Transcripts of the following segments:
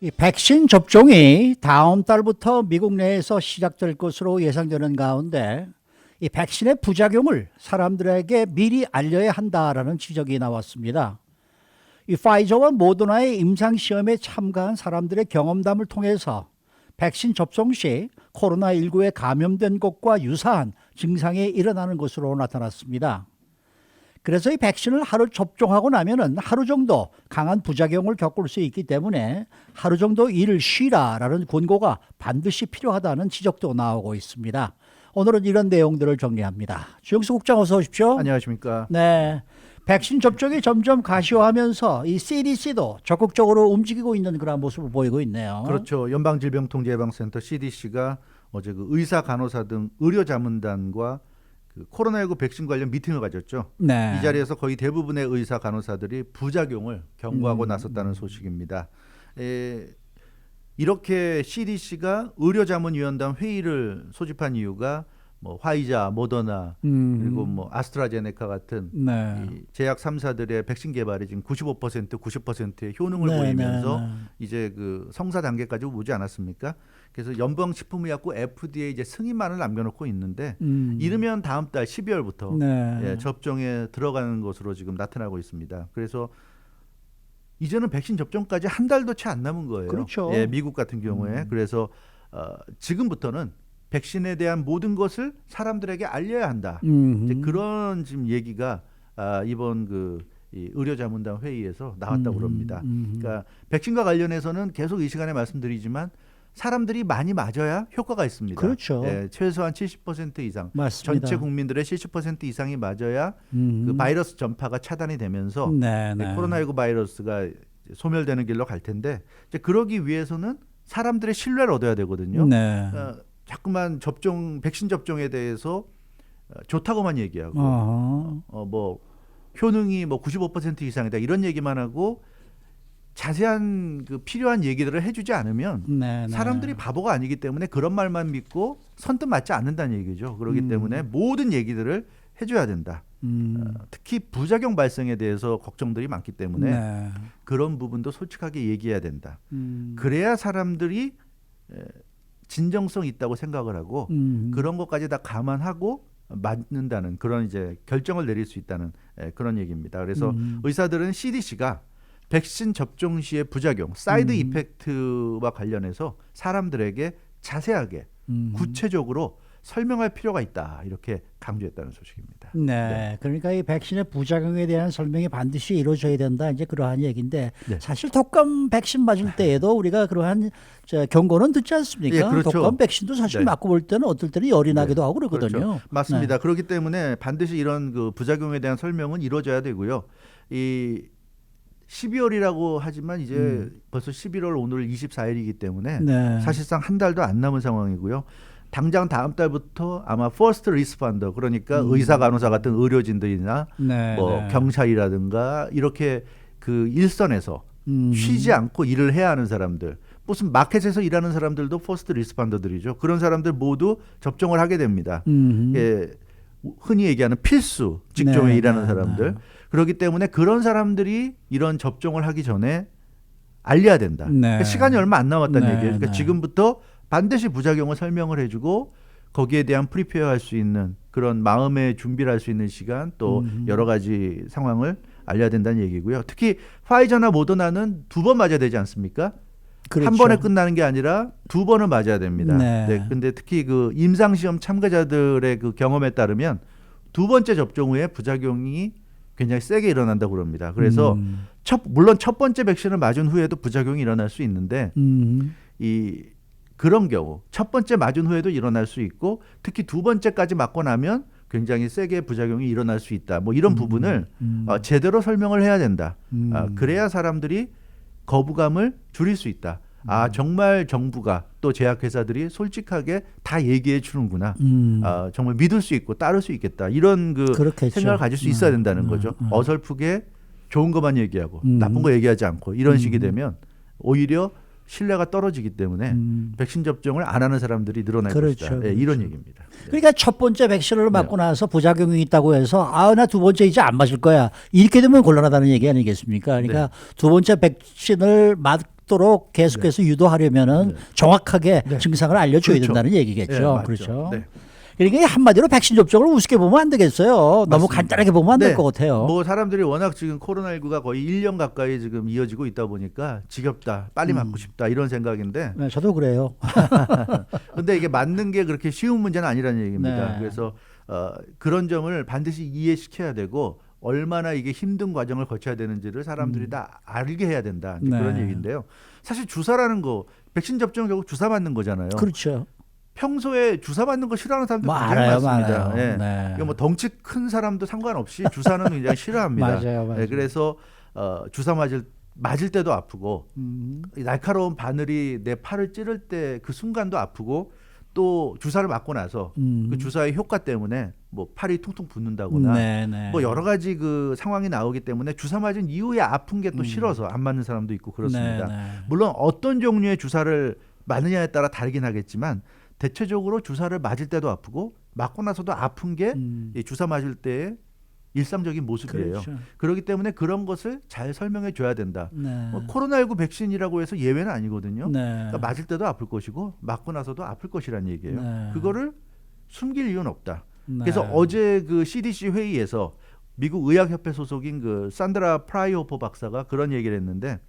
이 백신 접종이 다음 달부터 미국 내에서 시작될 것으로 예상되는 가운데 이 백신의 부작용을 사람들에게 미리 알려야 한다라는 지적이 나왔습니다. 이 파이저와 모더나의 임상시험에 참가한 사람들의 경험담을 통해서 백신 접종 시 코로나19에 감염된 것과 유사한 증상이 일어나는 것으로 나타났습니다. 그래서 이 백신을 하루 접종하고 나면은 하루 정도 강한 부작용을 겪을 수 있기 때문에 하루 정도 일을 쉬라라는 권고가 반드시 필요하다는 지적도 나오고 있습니다. 오늘은 이런 내용들을 정리합니다. 주영수 국장 어서 오십시오. 안녕하십니까. 네, 백신 접종이 점점 가시화하면서 이 CDC도 적극적으로 움직이고 있는 그런 모습을 보이고 있네요. 그렇죠. 연방질병통제예방센터 CDC가 어제 그 의사, 간호사 등 의료자문단과 그 코로나19 백신 관련 미팅을 가졌죠. 네. 이 자리에서 거의 대부분의 의사, 간호사들이 부작용을 경고하고 나섰다는 소식입니다. 이렇게 CDC가 의료자문위원단 회의를 소집한 이유가 뭐 화이자, 모더나 그리고 뭐 아스트라제네카 같은 네. 이 제약 3사들의 백신 개발이 지금 95%, 90%의 효능을 네, 보이면서 네, 네. 이제 그 성사 단계까지 오지 않았습니까? 그래서 연방식품의약국 FDA 이제 승인만을 남겨놓고 있는데 이르면 다음 달 12월부터 네. 접종에 들어가는 것으로 지금 나타나고 있습니다. 그래서 이제는 백신 접종까지 한 달도 채 안 남은 거예요. 그렇죠. 미국 같은 경우에 그래서 지금부터는 백신에 대한 모든 것을 사람들에게 알려야 한다. 이제 그런 지금 얘기가 이번 이 의료자문단 회의에서 나왔다고 그럽니다. 그러니까 백신과 관련해서는 계속 이 시간에 말씀드리지만 사람들이 많이 맞아야 효과가 있습니다. 그렇죠. 최소한 70% 이상, 맞습니다. 전체 국민들의 70% 이상이 맞아야 그 바이러스 전파가 차단이 되면서 네, 네. 코로나19 바이러스가 소멸되는 길로 갈 텐데 이제 그러기 위해서는 사람들의 신뢰를 얻어야 되거든요. 네. 자꾸만 백신 접종에 대해서 좋다고만 얘기하고 뭐 효능이 뭐 95% 이상이다 이런 얘기만 하고 자세한 그 필요한 얘기들을 해주지 않으면 네, 네. 사람들이 바보가 아니기 때문에 그런 말만 믿고 선뜻 맞지 않는다는 얘기죠. 그렇기 때문에 모든 얘기들을 해줘야 된다. 특히 부작용 발생에 대해서 걱정들이 많기 때문에 네. 그런 부분도 솔직하게 얘기해야 된다. 그래야 사람들이 진정성 있다고 생각을 하고 그런 것까지 다 감안하고 맞는다는 그런 이제 결정을 내릴 수 있다는 그런 얘기입니다. 그래서 의사들은 CDC가 백신 접종 시의 부작용, 사이드 이펙트와 관련해서 사람들에게 자세하게 구체적으로 설명할 필요가 있다 이렇게 강조했다는 소식입니다. 네, 그러니까 이 백신의 부작용에 대한 설명이 반드시 이루어져야 된다. 이제 그러한 얘기인데 네. 사실 독감 백신 맞을 때에도 우리가 그러한 경고는 듣지 않습니까? 예, 그렇죠. 독감 백신도 사실 네. 맞고 볼 때는 어떨 때는 열이 나기도 하고 그러거든요. 그렇죠. 맞습니다. 그렇기 때문에 반드시 이런 그 부작용에 대한 설명은 이루어져야 되고요. 이 12월이라고 하지만 이제 벌써 11월 오늘 24일이기 때문에 네. 사실상 한 달도 안 남은 상황이고요. 당장 다음 달부터 아마 퍼스트 리스펀더 그러니까 의사 간호사 같은 의료진들이나 네, 뭐 네. 경찰이라든가 이렇게 그 일선에서 쉬지 않고 일을 해야 하는 사람들 무슨 마켓에서 일하는 사람들도 퍼스트 리스펀더들이죠. 그런 사람들 모두 접종을 하게 됩니다. 예, 흔히 얘기하는 필수 직종에 네, 일하는 네, 사람들. 네. 그렇기 때문에 그런 사람들이 이런 접종을 하기 전에 알려야 된다. 네. 그러니까 시간이 얼마 안 남았다는 네, 얘기예요. 그러니까 네. 지금부터 반드시 부작용을 설명을 해주고 거기에 대한 프리페어할 수 있는 그런 마음의 준비를 할 수 있는 시간 또 여러 가지 상황을 알려야 된다는 얘기고요. 특히 파이저나 모더나는 2번 맞아야 되지 않습니까? 그렇죠. 한 번에 끝나는 게 아니라 2번을 맞아야 됩니다. 네. 근데 특히 그 임상시험 참가자들의 그 경험에 따르면 2번째 접종 후에 부작용이 굉장히 세게 일어난다고 그럽니다. 그래서 물론 첫 번째 백신을 맞은 후에도 부작용이 일어날 수 있는데 그런 경우 첫 번째 맞은 후에도 일어날 수 있고 특히 2번째까지 맞고 나면 굉장히 세게 부작용이 일어날 수 있다. 뭐 이런 부분을 제대로 설명을 해야 된다. 그래야 사람들이 거부감을 줄일 수 있다. 정말 정부가 또 제약회사들이 솔직하게 다 얘기해 주는구나. 정말 믿을 수 있고 따를 수 있겠다. 이런 그 그렇겠죠. 생각을 가질 수 있어야 된다는 거죠. 어설프게 좋은 것만 얘기하고 나쁜 거 얘기하지 않고 이런 식이 되면 오히려 신뢰가 떨어지기 때문에 백신 접종을 안 하는 사람들이 늘어날 그렇죠, 것이다. 이런 얘기입니다. 그러니까 첫 번째 백신을 맞고 나서 부작용이 있다고 해서 나 두 번째 이제 안 맞을 거야. 이렇게 되면 곤란하다는 얘기 아니겠습니까? 그러니까 두 번째 백신을 없도록 계속해서 유도하려면은 정확하게 증상을 알려줘야 그렇죠. 된다는 얘기겠죠. 네, 맞죠. 그렇죠. 네. 그러니까 한마디로 백신 접종을 우습게 보면 안 되겠어요. 너무 맞습니다. 간단하게 보면 안 될 네. 것 같아요. 뭐 사람들이 워낙 지금 코로나19가 거의 1년 가까이 지금 이어지고 있다 보니까 지겹다, 빨리 맞고 싶다 이런 생각인데, 네, 저도 그래요. 근데 이게 맞는 게 그렇게 쉬운 문제는 아니라는 얘기입니다. 네. 그래서 그런 점을 반드시 이해시켜야 되고 얼마나 이게 힘든 과정을 거쳐야 되는지를 사람들이 다 알게 해야 된다. 이제 네. 그런 얘기인데요. 사실 주사라는 거, 백신 접종 결국 주사 맞는 거잖아요. 그렇죠. 평소에 주사 맞는 거 싫어하는 사람들 뭐 굉장히 알아요, 많습니다. 많아요. 예. 네. 이거 뭐 덩치 큰 사람도 상관없이 주사는 굉장히 싫어합니다. 맞아요, 맞아요. 예, 그래서 주사 맞을 때도 아프고 이 날카로운 바늘이 내 팔을 찌를 때 그 순간도 아프고 또 주사를 맞고 나서 그 주사의 효과 때문에 뭐 팔이 퉁퉁 붓는다거나 네, 네. 뭐 여러 가지 그 상황이 나오기 때문에 주사 맞은 이후에 아픈 게 또 싫어서 안 맞는 사람도 있고 그렇습니다. 네, 네. 물론 어떤 종류의 주사를 맞느냐에 따라 다르긴 하겠지만 대체적으로 주사를 맞을 때도 아프고 맞고 나서도 아픈 게 이 주사 맞을 때의 일상적인 모습이에요. 그렇죠. 그렇기 때문에 그런 것을 잘 설명해 줘야 된다. 네. 뭐 코로나19 백신이라고 해서 예외는 아니거든요. 네. 그러니까 맞을 때도 아플 것이고 맞고 나서도 아플 것이라는 얘기예요. 네. 그거를 숨길 이유는 없다. 네. 그래서 어제 그 CDC 회의에서 미국 의학협회 소속인 그 산드라 프라이오포 박사가 그런 얘기를 했는데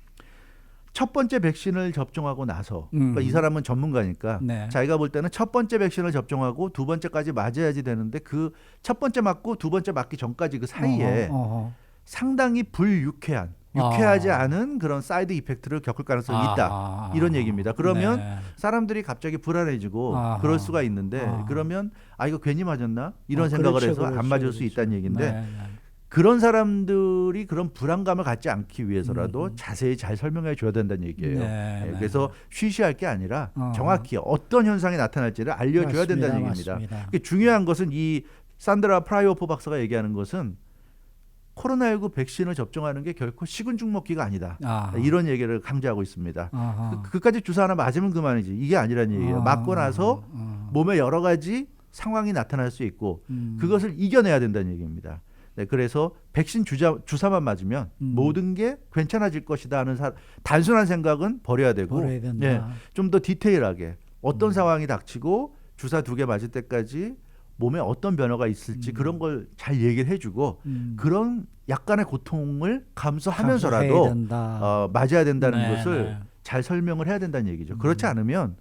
첫 번째 백신을 접종하고 나서 그러니까 이 사람은 전문가니까 네. 자기가 볼 때는 첫 번째 백신을 접종하고 두 번째까지 맞아야지 되는데 그 첫 번째 맞고 두 번째 맞기 전까지 그 사이에 어허. 상당히 유쾌하지 않은 그런 사이드 이펙트를 겪을 가능성이 있다. 이런 얘기입니다. 그러면 네. 사람들이 갑자기 불안해지고 아하. 그럴 수가 있는데 그러면 이거 괜히 맞았나? 이런 생각을 그렇죠, 해서 안 그렇죠, 맞을 수 그렇죠. 있다는 얘기인데 네, 네. 그런 사람들이 그런 불안감을 갖지 않기 위해서라도 자세히 잘 설명해 줘야 된다는 얘기예요. 네, 예, 네. 그래서 쉬쉬할 게 아니라 정확히 어떤 현상이 나타날지를 알려줘야 맞습니다, 된다는 얘기입니다. 맞습니다. 그게 중요한 것은 이 산드라 프라이오포 박사가 얘기하는 것은 코로나19 백신을 접종하는 게 결코 식은 죽 먹기가 아니다. 아하. 이런 얘기를 강조하고 있습니다. 아하. 그까지 주사 하나 맞으면 그만이지. 이게 아니라는 얘기예요. 아하. 맞고 나서 몸에 여러 가지 상황이 나타날 수 있고 그것을 이겨내야 된다는 얘기입니다. 네, 그래서 백신 주사만 맞으면 모든 게 괜찮아질 것이다 하는 단순한 생각은 버려야 되고 버려야 된다. 좀 더 디테일하게 어떤 상황이 닥치고 주사 2개 맞을 때까지 몸에 어떤 변화가 있을지 그런 걸 잘 얘기를 해주고 그런 약간의 고통을 감수하면서라도 감수해야 된다. 맞아야 된다는 네, 것을 네. 잘 설명을 해야 된다는 얘기죠. 그렇지 않으면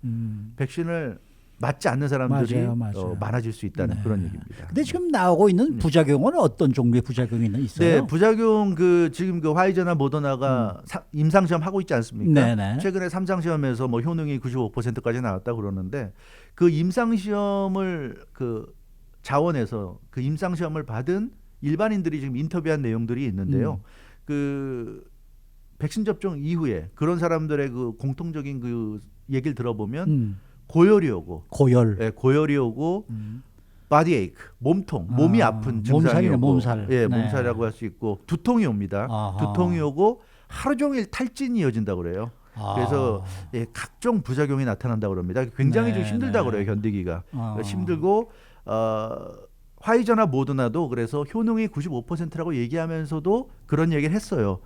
백신을 맞지 않는 사람들이 맞아요. 많아질 수 있다는 네. 그런 얘기입니다. 근데 지금 나오고 있는 부작용은 어떤 종류의 부작용이 있어요? 네, 부작용 지금 그 화이자나 모더나가 임상 시험 하고 있지 않습니까? 네네. 최근에 3상 시험에서 뭐 효능이 95%까지 나왔다 그러는데 그 임상 시험을 그 자원에서 그 임상 시험을 받은 일반인들이 지금 인터뷰한 내용들이 있는데요. 그 백신 접종 이후에 그런 사람들의 그 공통적인 그 얘기를 들어보면 고열이 오고 고열. 예, 고열이 오고 바디 에이크, 몸통, 몸이 아픈 증상이 몸살이네, 오고 몸살. 예, 네. 몸살이라고 할 수 있고 두통이 옵니다. 아하. 두통이 오고 하루 종일 탈진이 이어진다고 그래요. 그래서 예, 각종 부작용이 나타난다고 그럽니다. 굉장히 좀 네, 힘들다고 네. 그래요, 견디기가. 아. 힘들고 화이자나 모더나도 그래서 효능이 95%라고 얘기하면서도 그런 얘기를 했어요.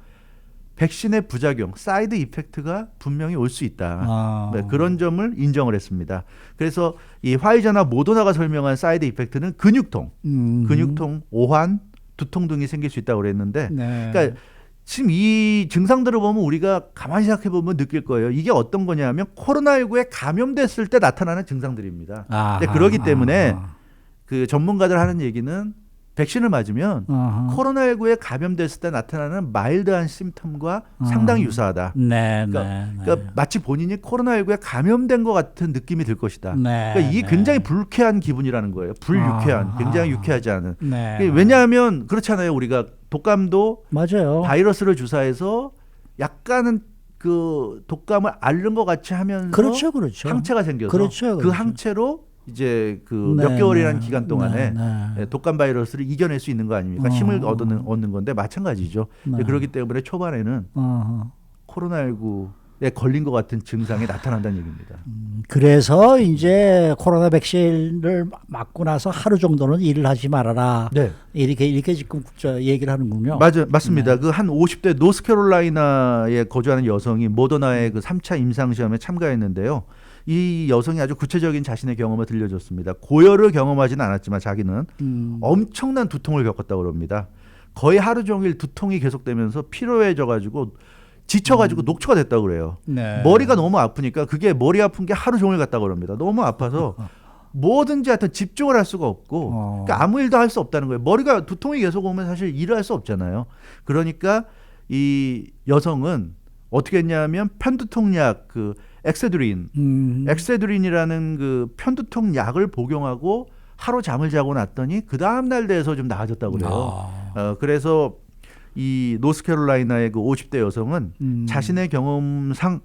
백신의 부작용, 사이드 이펙트가 분명히 올 수 있다. 네, 그런 점을 인정을 했습니다. 그래서 이 화이자나 모더나가 설명한 사이드 이펙트는 근육통, 오한, 두통 등이 생길 수 있다고 그랬는데, 네. 그러니까 지금 이 증상들을 보면 우리가 가만히 생각해 보면 느낄 거예요. 이게 어떤 거냐면 코로나19에 감염됐을 때 나타나는 증상들입니다. 근데 그렇기 때문에 그 전문가들 하는 얘기는 백신을 맞으면 코로나19에 감염됐을 때 나타나는 마일드한 심텀과 상당히 유사하다. 네, 그러니까 마치 본인이 코로나19에 감염된 것 같은 느낌이 들 것이다. 네, 그러니까 이게 네. 굉장히 불쾌한 기분이라는 거예요. 불유쾌한, 굉장히 유쾌하지 않은. 네. 왜냐하면 그렇잖아요. 우리가 독감도 맞아요. 바이러스를 주사해서 약간은 그 독감을 앓는 것 같이 하면서 그렇죠, 그렇죠. 항체가 생겨서 그렇죠, 그 그렇죠. 항체로 이제 그 몇 네, 개월이라는 네. 기간 동안에 네. 독감 바이러스를 이겨낼 수 있는 거 아닙니까? 힘을 얻는 건데 마찬가지죠. 네. 그렇기 때문에 초반에는 어허. 코로나19 걸린 것 같은 증상이 나타난다는 얘기입니다. 그래서 이제 코로나 백신을 맞고 나서 하루 정도는 일을 하지 말아라. 네. 이렇게 지금 얘기를 하는군요. 맞습니다. 그 한 50대 노스캐롤라이나에 거주하는 여성이 모더나의 그 3차 임상 시험에 참가했는데요. 이 여성이 아주 구체적인 자신의 경험을 들려줬습니다. 고열을 경험하지는 않았지만 자기는 엄청난 두통을 겪었다고 합니다. 거의 하루 종일 두통이 계속되면서 피로해져가지고 지쳐가지고 녹초가 됐다고 그래요. 네. 머리가 너무 아프니까 그게 머리 아픈 게 하루 종일 갔다고 합니다. 너무 아파서 뭐든지 하여튼 집중을 할 수가 없고 그러니까 아무 일도 할 수 없다는 거예요. 머리가 두통이 계속 오면 사실 일을 할 수 없잖아요. 그러니까 이 여성은 어떻게 했냐면 편두통약 그 엑세드린이라는 그 편두통 약을 복용하고 하루 잠을 자고 났더니 그 다음 날 돼서 좀 나아졌다고 그래요. 그래서 이 노스캐롤라이나의 그 50대 여성은 자신의 경험상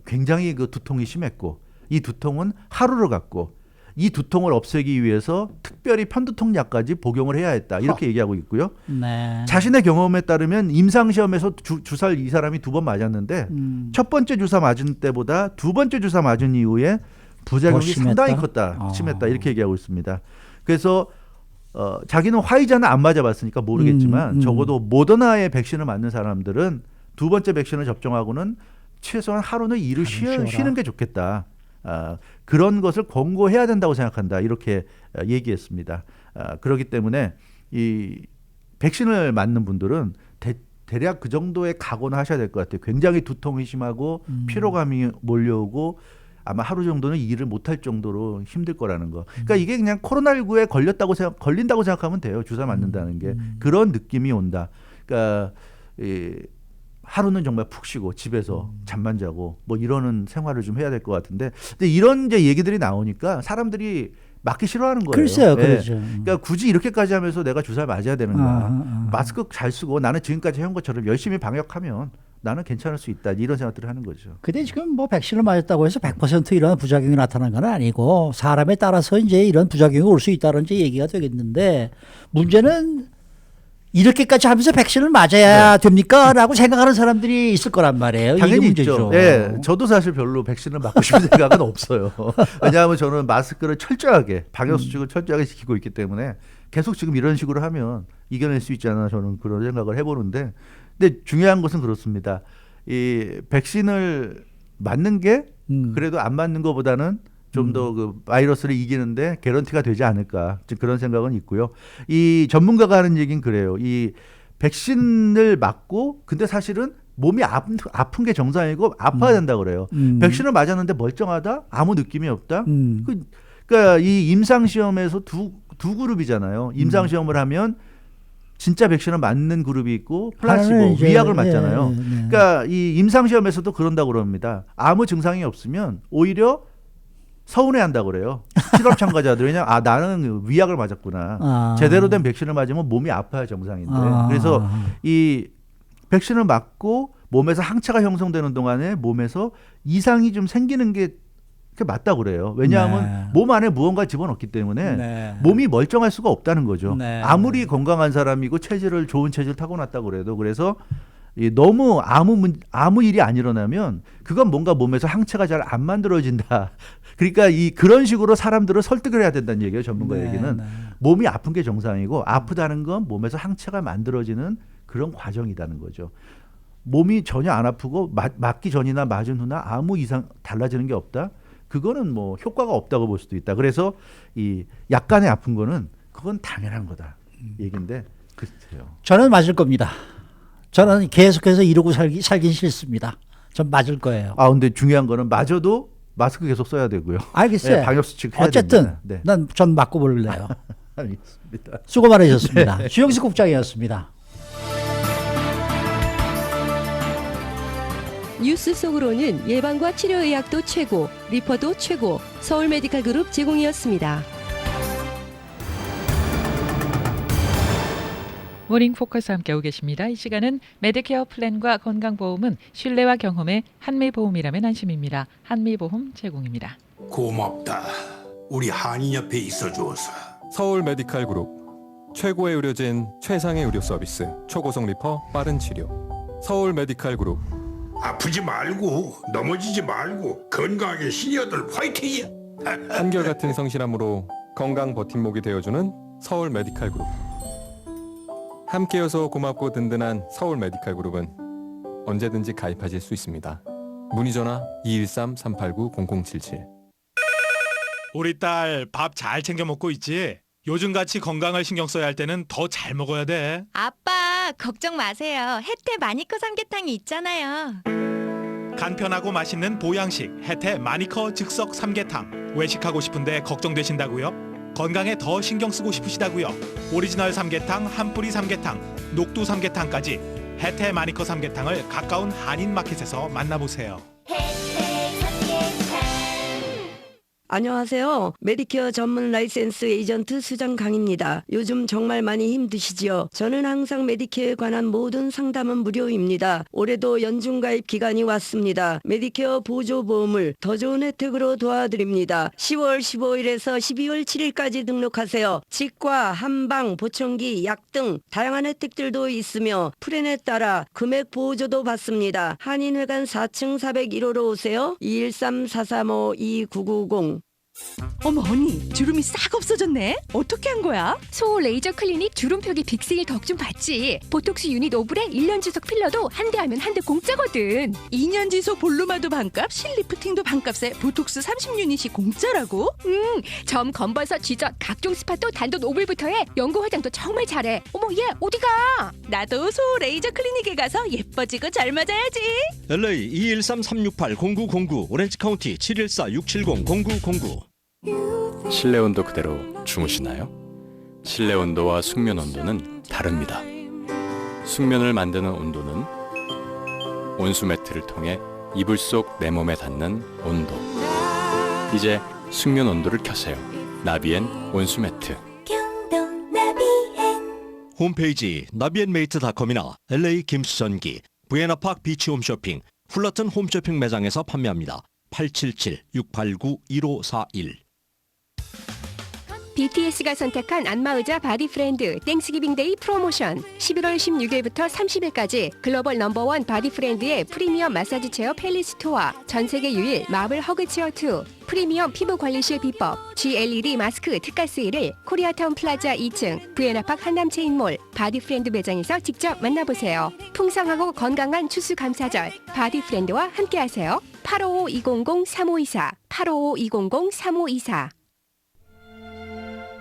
굉장히 그 두통이 심했고 이 두통은 하루를 갔고 이 두통을 없애기 위해서 특별히 편두통 약까지 복용을 해야 했다. 이렇게 얘기하고 있고요. 네. 자신의 경험에 따르면 임상시험에서 주사를 이 사람이 2번 맞았는데 첫 번째 주사 맞은 때보다 두 번째 주사 맞은 이후에 부작용이 상당히 심했다. 이렇게 얘기하고 있습니다. 그래서 자기는 화이자는 안 맞아봤으니까 모르겠지만 적어도 모더나의 백신을 맞는 사람들은 두 번째 백신을 접종하고는 최소한 하루는 일을 쉬는 게 좋겠다. 그런 것을 권고해야 된다고 생각한다. 이렇게 얘기했습니다. 그렇기 때문에 이 백신을 맞는 분들은 대략 그 정도의 각오는 하셔야 될 것 같아요. 굉장히 두통이 심하고 피로감이 몰려오고 아마 하루 정도는 일을 못할 정도로 힘들 거라는 거. 그러니까 이게 그냥 코로나19에 걸린다고 생각하면 돼요. 주사 맞는다는 게. 그런 느낌이 온다. 그러니까 하루는 정말 푹 쉬고 집에서 잠만 자고 뭐 이러는 생활을 좀 해야 될 것 같은데, 근데 이런 이제 얘기들이 나오니까 사람들이 맞기 싫어하는 거예요. 글쎄요, 네. 그렇죠. 그러니까 굳이 이렇게까지 하면서 내가 주사를 맞아야 되는가? 마스크 잘 쓰고 나는 지금까지 해온 것처럼 열심히 방역하면 나는 괜찮을 수 있다. 이런 생각들을 하는 거죠. 근데 지금 뭐 백신을 맞았다고 해서 100% 이런 부작용이 나타난 건 아니고 사람에 따라서 이제 이런 부작용이 올 수 있다는 이제 얘기가 되겠는데, 문제는 이렇게까지 하면서 백신을 맞아야 됩니까? 라고 생각하는 사람들이 있을 거란 말이에요. 당연히 이게 문제죠. 있죠. 예, 저도 사실 별로 백신을 맞고 싶은 생각은 없어요. 왜냐하면 저는 마스크를 철저하게 방역수칙을 철저하게 지키고 있기 때문에 계속 지금 이런 식으로 하면 이겨낼 수 있지 않나 저는 그런 생각을 해보는데, 근데 중요한 것은 그렇습니다. 이 백신을 맞는 게 그래도 안 맞는 것보다는 좀 더 그 바이러스를 이기는데 개런티가 되지 않을까, 지금 그런 생각은 있고요. 이 전문가가 하는 얘기는 그래요. 이 백신을 맞고 근데 사실은 몸이 아픈 게 정상이고 아파야 된다고 그래요. 백신을 맞았는데 멀쩡하다? 아무 느낌이 없다? 그러니까 이 임상시험에서 두 그룹이잖아요. 임상시험을 하면 진짜 백신을 맞는 그룹이 있고 플라시보, 위약을 맞잖아요. 그러니까 이 임상시험에서도 그런다고 그럽니다. 아무 증상이 없으면 오히려 서운해한다고 그래요. 실험 참가자들. 왜냐면 나는 위약을 맞았구나. 제대로 된 백신을 맞으면 몸이 아파야 정상인데. 그래서 이 백신을 맞고 몸에서 항체가 형성되는 동안에 몸에서 이상이 좀 생기는 게 맞다고 그래요. 왜냐하면 몸 안에 무언가 집어넣기 때문에 몸이 멀쩡할 수가 없다는 거죠. 아무리 건강한 사람이고 좋은 체질을 타고났다고 그래도. 그래서 너무 아무 일이 안 일어나면 그건 뭔가 몸에서 항체가 잘 안 만들어진다. 그러니까 그런 식으로 사람들을 설득을 해야 된다는 얘기예요. 전문가 얘기는. 몸이 아픈 게 정상이고 아프다는 건 몸에서 항체가 만들어지는 그런 과정이라는 거죠. 몸이 전혀 안 아프고 맞기 전이나 맞은 후나 아무 이상 달라지는 게 없다. 그거는 뭐 효과가 없다고 볼 수도 있다. 그래서 이 약간의 아픈 거는 그건 당연한 거다. 얘기인데 글쎄요. 저는 맞을 겁니다. 저는 계속해서 이러고 살긴 싫습니다. 전 맞을 거예요. 근데 중요한 거는 맞아도 마스크 계속 써야 되고요. 알겠어요. 네, 방역수칙 해야 어쨌든 네. 전 맞고 볼래요. 알겠습니다. 수고 많으셨습니다. 네. 주영수 국장이었습니다. 뉴스 속으로는 예방과 치료의학도 최고, 리퍼도 최고, 서울 메디칼 그룹 제공이었습니다. 모닝 포커스 함께하고 계십니다. 이 시간은 메디케어 플랜과 건강보험은 신뢰와 경험의 한미보험이라면 안심입니다. 한미보험 제공입니다. 고맙다. 우리 한인 옆에 있어줘서. 서울 메디칼 그룹 최고의 의료진 최상의 의료 서비스 초고속 리퍼 빠른 치료 서울 메디칼 그룹 아프지 말고 넘어지지 말고 건강하게 시니어들 화이팅이야. 한결같은 성실함으로 건강 버팀목이 되어주는 서울 메디칼 그룹. 함께여서 고맙고 든든한 서울 메디칼 그룹은 언제든지 가입하실 수 있습니다. 문의 전화 213-389-0077. 우리 딸 밥 잘 챙겨 먹고 있지? 요즘같이 건강을 신경 써야 할 때는 더 잘 먹어야 돼. 아빠, 걱정 마세요. 혜태 마니커 삼계탕이 있잖아요. 간편하고 맛있는 보양식 혜태 마니커 즉석 삼계탕. 외식하고 싶은데 걱정되신다고요? 건강에 더 신경 쓰고 싶으시다고요? 오리지널 삼계탕, 한뿌리 삼계탕, 녹두 삼계탕까지 혜태 마니커 삼계탕을 가까운 한인마켓에서 만나보세요. 안녕하세요. 메디케어 전문 라이센스 에이전트 수정강입니다. 요즘 정말 많이 힘드시지요? 저는 항상 메디케어에 관한 모든 상담은 무료입니다. 올해도 연중가입 기간이 왔습니다. 메디케어 보조보험을 더 좋은 혜택으로 도와드립니다. 10월 15일에서 12월 7일까지 등록하세요. 치과, 한방, 보청기, 약 등 다양한 혜택들도 있으며 플랜에 따라 금액 보조도 받습니다. 한인회관 4층 401호로 오세요. 213-435-2990. 어머 언니, 주름이 싹 없어졌네. 어떻게 한 거야? 소 레이저 클리닉 주름 표기 빅스일 덕 좀 받지. 보톡스 유닛 오브레 1년 지속 필러도 한 대 하면 한 대 공짜거든. 2년 지속 볼루마도 반값, 실리프팅도 반값에 보톡스 30유닛이 공짜라고? 점 검버섯 쥐젓 각종 스팟도 단돈 5불부터 해. 연구 화장도 정말 잘해. 어머 얘 어디가? 나도 소 레이저 클리닉에 가서 예뻐지고 젊어져야지. LA 213-368-0909 오렌지 카운티 714-670-0909. 실내 온도 그대로 주무시나요? 실내 온도와 숙면 온도는 다릅니다. 숙면을 만드는 온도는 온수 매트를 통해 이불 속 내 몸에 닿는 온도. 이제 숙면 온도를 켜세요. 나비엔 온수 매트. 홈페이지 나비앤메이트닷컴이나 LA 김수전기, 부에나파크 비치 홈쇼핑, fullerton 홈쇼핑 매장에서 판매합니다. 877-689-1541. BTS가 선택한 안마의자 바디프렌드 땡스기빙데이 프로모션 11월 16일부터 30일까지 글로벌 넘버원 바디프렌드의 프리미엄 마사지 체어 펠리스토어, 전세계 유일 마블 허그체어 2, 프리미엄 피부관리실 비법, GLED 마스크 특가 세일을 코리아타운 플라자 2층 부에나파크 한남체인몰 바디프렌드 매장에서 직접 만나보세요. 풍성하고 건강한 추수감사절 바디프렌드와 함께하세요. 855-200-3524 855-200-3524.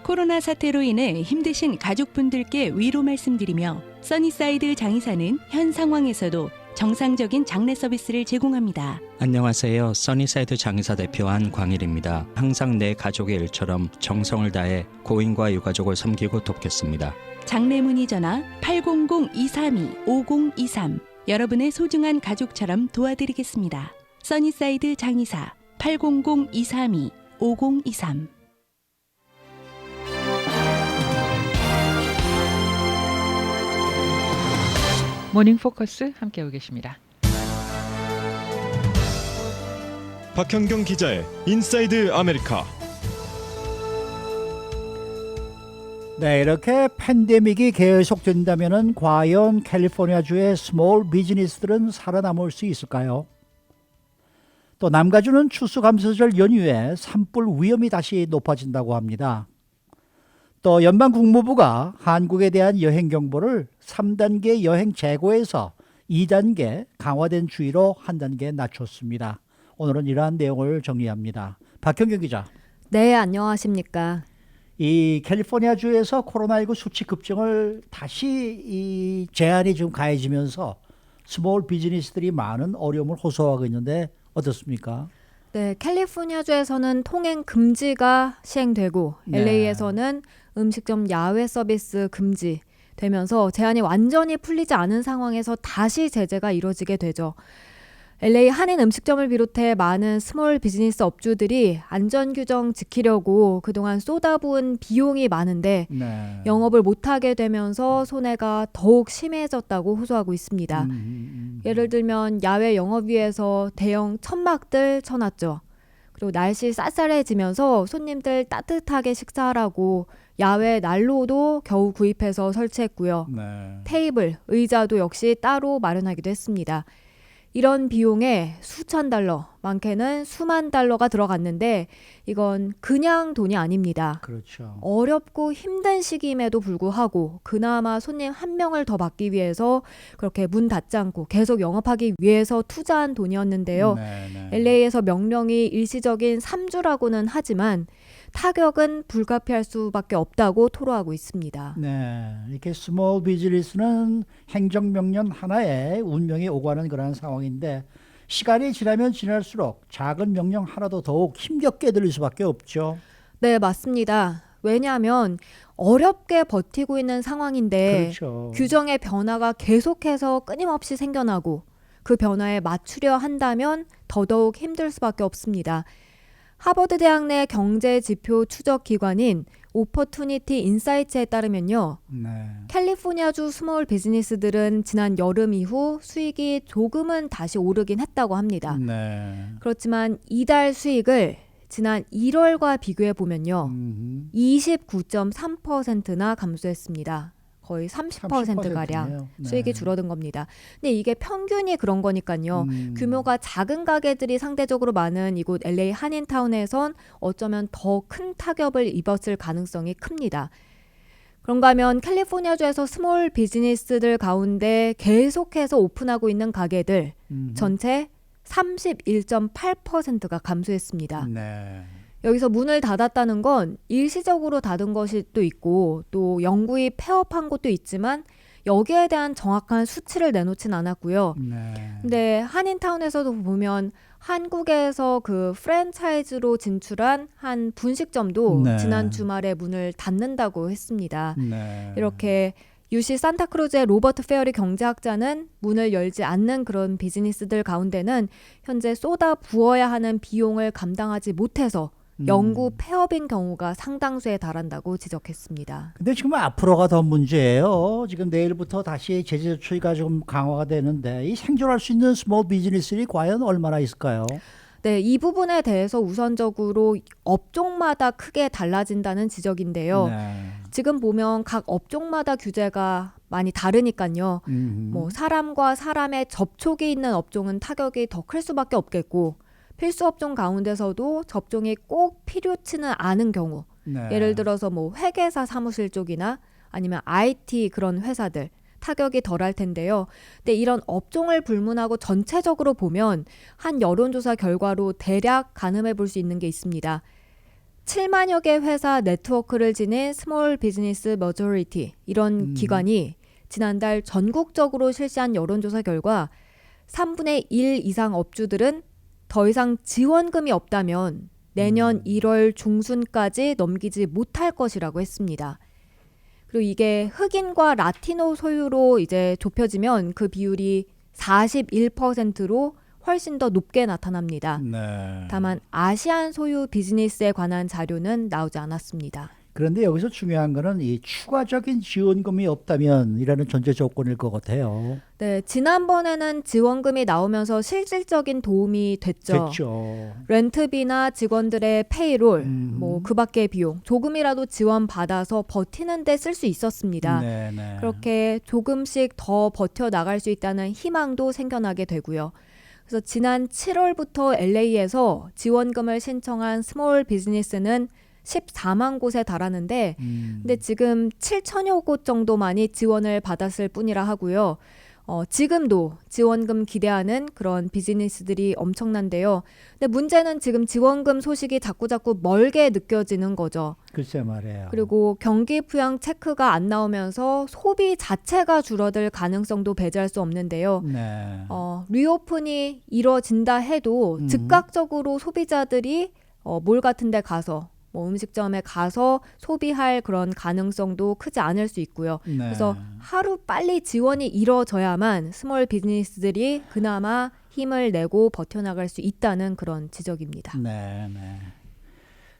코로나 사태로 인해 힘드신 가족분들께 위로 말씀드리며 써니사이드 장의사는 현 상황에서도 정상적인 장례 서비스를 제공합니다. 안녕하세요. 써니사이드 장의사 대표 한광일입니다. 항상 내 가족의 일처럼 정성을 다해 고인과 유가족을 섬기고 돕겠습니다. 장례 문의 전화 800-232-5023. 여러분의 소중한 가족처럼 도와드리겠습니다. 써니사이드 장의사 800-232-5023. 모닝 포커스 함께하고 계십니다. 박현경 기자의 인사이드 아메리카. 네, 이렇게 팬데믹이 계속된다면은 과연 캘리포니아주의 스몰 비즈니스들은 살아남을 수 있을까요? 또 남가주는 추수감사절 연휴에 산불 위험이 다시 높아진다고 합니다. 또 연방 국무부가 한국에 대한 여행 경보를 3단계 여행 재고에서 2단계 강화된 주의로 한 단계 낮췄습니다. 오늘은 이러한 내용을 정리합니다. 박현경 기자. 네, 안녕하십니까. 이 캘리포니아주에서 코로나19 수치 급증을 다시 이 제한이 좀 가해지면서 스몰 비즈니스들이 많은 어려움을 호소하고 있는데 어떻습니까? 네, 캘리포니아주에서는 통행 금지가 시행되고 네. LA에서는 음식점 야외 서비스 금지 되면서 제한이 완전히 풀리지 않은 상황에서 다시 제재가 이뤄지게 되죠. LA 한인 음식점을 비롯해 많은 스몰 비즈니스 업주들이 안전규정 지키려고 그동안 쏟아부은 비용이 많은데 네. 영업을 못하게 되면서 손해가 더욱 심해졌다고 호소하고 있습니다. 예를 들면 야외 영업위에서 대형 천막들 쳐놨죠. 그리고 날씨 쌀쌀해지면서 손님들 따뜻하게 식사하라고 야외 난로도 겨우 구입해서 설치했고요. 네. 테이블, 의자도 역시 따로 마련하기도 했습니다. 이런 비용에 수천 달러, 많게는 수만 달러가 들어갔는데 이건 그냥 돈이 아닙니다. 그렇죠. 어렵고 힘든 시기임에도 불구하고 그나마 손님 한 명을 더 받기 위해서 그렇게 문 닫지 않고 계속 영업하기 위해서 투자한 돈이었는데요. LA에서 명령이 일시적인 3주라고는 하지만 타격은 불가피할 수밖에 없다고 토로하고 있습니다. 네, 이렇게 스몰 비즈니스는 행정명령 하나에 운명이 오가는 그런 상황인데 시간이 지나면 지날수록 작은 명령 하나도 더욱 힘겹게 들릴 수밖에 없죠. 네, 맞습니다. 왜냐하면 어렵게 버티고 있는 상황인데 그렇죠. 규정의 변화가 계속해서 끊임없이 생겨나고 그 변화에 맞추려 한다면 더더욱 힘들 수밖에 없습니다. 하버드 대학 내 경제 지표 추적 기관인 오퍼투니티 인사이츠에 따르면요. 캘리포니아주 스몰 비즈니스들은 지난 여름 이후 수익이 조금은 다시 오르긴 했다고 합니다. 그렇지만 이달 수익을 지난 1월과 비교해 보면요. 29.3%나 감소했습니다. 거의 30%가량 수익이 줄어든 겁니다. 근데 이게 평균이 그런 거니까요. 규모가 작은 가게들이 상대적으로 많은 이곳 LA 한인타운에선 어쩌면 더 큰 타격을 입었을 가능성이 큽니다. 그런가 하면 캘리포니아주에서 스몰 비즈니스들 가운데 계속해서 오픈하고 있는 가게들 전체 31.8%가 감소했습니다. 여기서 문을 닫았다는 건 일시적으로 닫은 것이 또 있고 또 영구히 폐업한 곳도 있지만 여기에 대한 정확한 수치를 내놓진 않았고요. 근데 한인타운에서도 보면 한국에서 그 프랜차이즈로 진출한 한 분식점도 지난 주말에 문을 닫는다고 했습니다. 이렇게 UC 산타크루즈의 로버트 페어리 경제학자는 문을 열지 않는 그런 비즈니스들 가운데는 현재 쏟아 부어야 하는 비용을 감당하지 못해서 영구 폐업인 경우가 상당수에 달한다고 지적했습니다. 근데 지금 앞으로가 더 문제예요. 지금 내일부터 다시 제재 조치가 좀 강화가 되는데 이 생존할 수 있는 스몰 비즈니스들이 과연 얼마나 있을까요? 네, 이 부분에 대해서 우선적으로 업종마다 크게 달라진다는 지적인데요. 지금 보면 각 업종마다 규제가 많이 다르니까요. 뭐 사람과 사람의 접촉이 있는 업종은 타격이 더 클 수밖에 없겠고 필수 업종 가운데서도 접종이 꼭 필요치는 않은 경우 예를 들어서 뭐 회계사 사무실 쪽이나 아니면 IT 그런 회사들 타격이 덜할 텐데요. 근데 이런 업종을 불문하고 전체적으로 보면 한 여론조사 결과로 대략 가늠해 볼 수 있는 게 있습니다. 7만여 개 회사 네트워크를 지닌 스몰 비즈니스 머저리티 이런 기관이 지난달 전국적으로 실시한 여론조사 결과 3분의 1 이상 업주들은 더 이상 지원금이 없다면 내년 1월 중순까지 넘기지 못할 것이라고 했습니다. 그리고 이게 흑인과 라티노 소유로 이제 좁혀지면 그 비율이 41%로 훨씬 더 높게 나타납니다. 다만 아시안 소유 비즈니스에 관한 자료는 나오지 않았습니다. 그런데 여기서 중요한 거는 이 추가적인 지원금이 없다면 이라는 전제 조건일 것 같아요. 네, 지난번에는 지원금이 나오면서 실질적인 도움이 됐죠. 렌트비나 직원들의 페이롤, 뭐 그 밖의 비용 조금이라도 지원받아서 버티는 데 쓸 수 있었습니다. 그렇게 조금씩 더 버텨나갈 수 있다는 희망도 생겨나게 되고요. 그래서 지난 7월부터 LA에서 지원금을 신청한 스몰 비즈니스는 14만 곳에 달하는데 근데 지금 7천여 곳 정도만이 지원을 받았을 뿐이라 하고요. 지금도 지원금 기대하는 그런 비즈니스들이 엄청난데요. 근데 문제는 지금 지원금 소식이 자꾸자꾸 멀게 느껴지는 거죠. 글쎄 말이에요. 그리고 경기 부양 체크가 안 나오면서 소비 자체가 줄어들 가능성도 배제할 수 없는데요. 리오픈이 이뤄진다 해도 즉각적으로 소비자들이 몰 같은 데 가서 뭐 음식점에 가서 소비할 그런 가능성도 크지 않을 수 있고요. 그래서 하루 빨리 지원이 이뤄져야만 스몰 비즈니스들이 그나마 힘을 내고 버텨나갈 수 있다는 그런 지적입니다.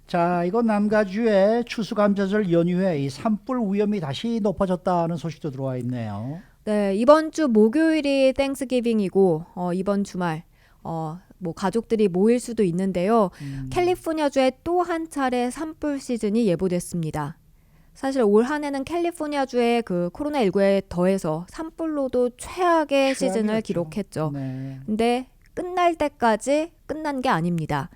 자, 이건 남가주의 추수감사절 연휴에 이 산불 위험이 다시 높아졌다는 소식도 들어와 있네요. 네, 이번 주 목요일이 땡스기빙이고 이번 주말 뭐 가족들이 모일 수도 있는데요. 캘리포니아주에 또 한 차례 산불 시즌이 예보됐습니다. 사실 올 한 해는 캘리포니아주의 그 코로나19에 더해서 산불로도 최악의 시즌을 기록했죠. 네. 근데 끝날 때까지 끝난 게 아닙니다.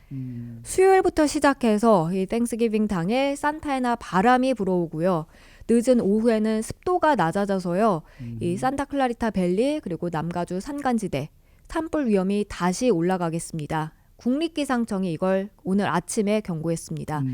수요일부터 시작해서 이 땡스기빙 당일 산타에나 바람이 불어오고요. 늦은 오후에는 습도가 낮아져서요. 이 산타클라리타 밸리 그리고 남가주 산간지대 산불 위험이 다시 올라가겠습니다. 국립기상청이 이걸 오늘 아침에 경고했습니다.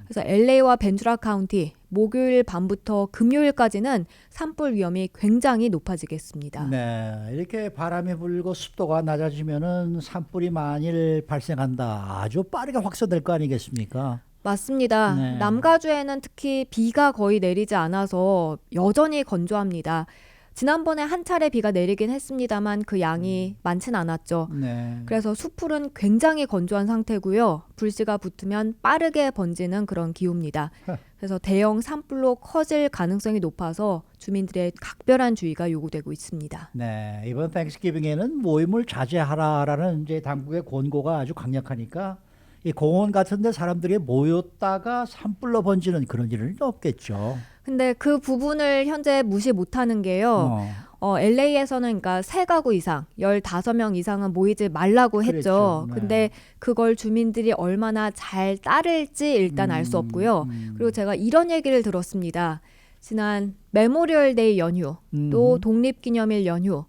그래서 LA와 벤투라 카운티 목요일 밤부터 금요일까지는 산불 위험이 굉장히 높아지겠습니다. 네, 이렇게 바람이 불고 습도가 낮아지면은 산불이 만일 발생한다. 아주 빠르게 확산될 거 아니겠습니까? 맞습니다. 네. 남가주에는 특히 비가 거의 내리지 않아서 여전히 건조합니다. 지난번에 한 차례 비가 내리긴 했습니다만 그 양이 많진 않았죠. 네. 그래서 숲풀은 굉장히 건조한 상태고요. 불씨가 붙으면 빠르게 번지는 그런 기후입니다. 그래서 대형 산불로 커질 가능성이 높아서 주민들의 각별한 주의가 요구되고 있습니다. 네, 이번 땡스기빙에는 모임을 자제하라라는 이제 당국의 권고가 아주 강력하니까 이 공원 같은 데 사람들이 모였다가 산불로 번지는 그런 일은 없겠죠. 근데 그 부분을 현재 무시 못하는 게요. LA에서는 그러니까 3가구 이상, 15명 이상은 모이지 말라고 했죠. 그랬죠. 네. 근데 그걸 주민들이 얼마나 잘 따를지 일단 알 수 없고요. 그리고 제가 이런 얘기를 들었습니다. 지난 메모리얼데이 연휴, 또 독립기념일 연휴,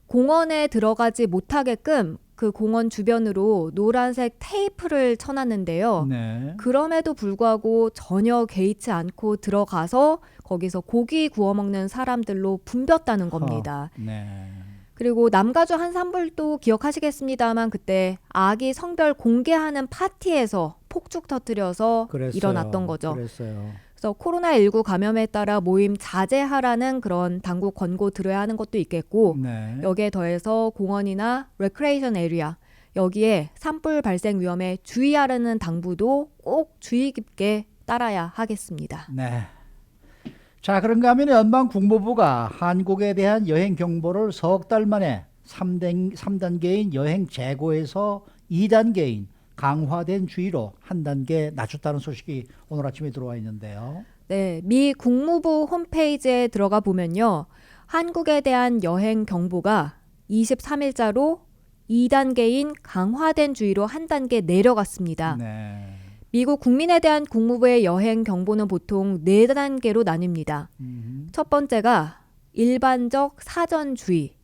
공원에 들어가지 못하게끔 그 공원 주변으로 노란색 테이프를 쳐놨는데요. 네. 그럼에도 불구하고 전혀 개의치 않고 들어가서 거기서 고기 구워 먹는 사람들로 붐볐다는 겁니다. 네. 그리고 남가주 한 산불도 기억하시겠습니다만 그때 아기 성별 공개하는 파티에서 폭죽 터뜨려서 그랬어요. 일어났던 거죠. 그랬어요. 그래서 코로나19 감염에 따라 모임 자제하라는 그런 당국 권고 들어야 하는 것도 있겠고 네. 여기에 더해서 공원이나 레크레이션 에리아 여기에 산불 발생 위험에 주의하라는 당부도 꼭 주의 깊게 따라야 하겠습니다. 네. 자, 그런가 하면 연방 국무부가 한국에 대한 여행 경보를 석 달 만에 3단계인 여행 재고에서 2단계인 강화된 주의로 한 단계 낮췄다는 소식이 오늘 아침에 들어와 있는데요. 네, 미 국무부 홈페이지에 들어가 보면요. 한국에 대한 여행 경보가 23일자로 2단계인 강화된 주의로 한 단계 내려갔습니다. 네. 미국 국민에 대한 국무부의 여행 경보는 보통 4단계로 나뉩니다. 첫 번째가 일반적 사전 주의,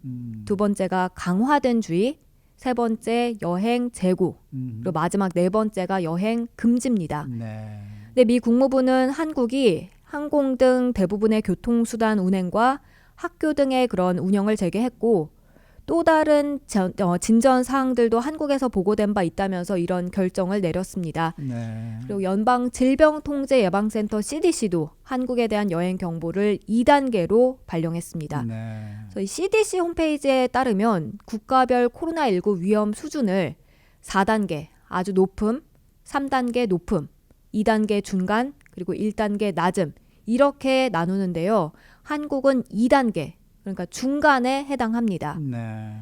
두 번째가 강화된 주의, 세 번째 여행 재고, 그리고 마지막 4번째가 여행 금지입니다. 네. 근데 미 국무부는 한국이 항공 등 대부분의 교통수단 운행과 학교 등의 그런 운영을 재개했고 또 다른 진전 사항들도 한국에서 보고된 바 있다면서 이런 결정을 내렸습니다. 네. 그리고 연방질병통제예방센터 CDC도 한국에 대한 여행 경보를 2단계로 발령했습니다. 네. 그래서 이 CDC 홈페이지에 따르면 국가별 코로나19 위험 수준을 4단계 아주 높음, 3단계 높음, 2단계 중간, 그리고 1단계 낮음 이렇게 나누는데요. 한국은 2단계, 그러니까 중간에 해당합니다. 네.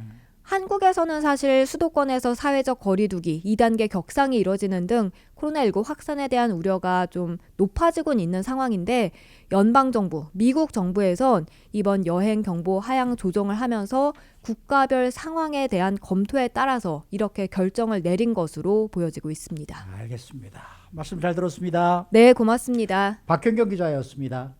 한국에서는 사실 수도권에서 사회적 거리두기 2단계 격상이 이뤄지는 등 코로나19 확산에 대한 우려가 좀 높아지곤 있는 상황인데 연방정부, 미국 정부에선 이번 여행 경보 하향 조정을 하면서 국가별 상황에 대한 검토에 따라서 이렇게 결정을 내린 것으로 보여지고 있습니다. 알겠습니다. 말씀 잘 들었습니다. 네, 고맙습니다. 박현경 기자였습니다.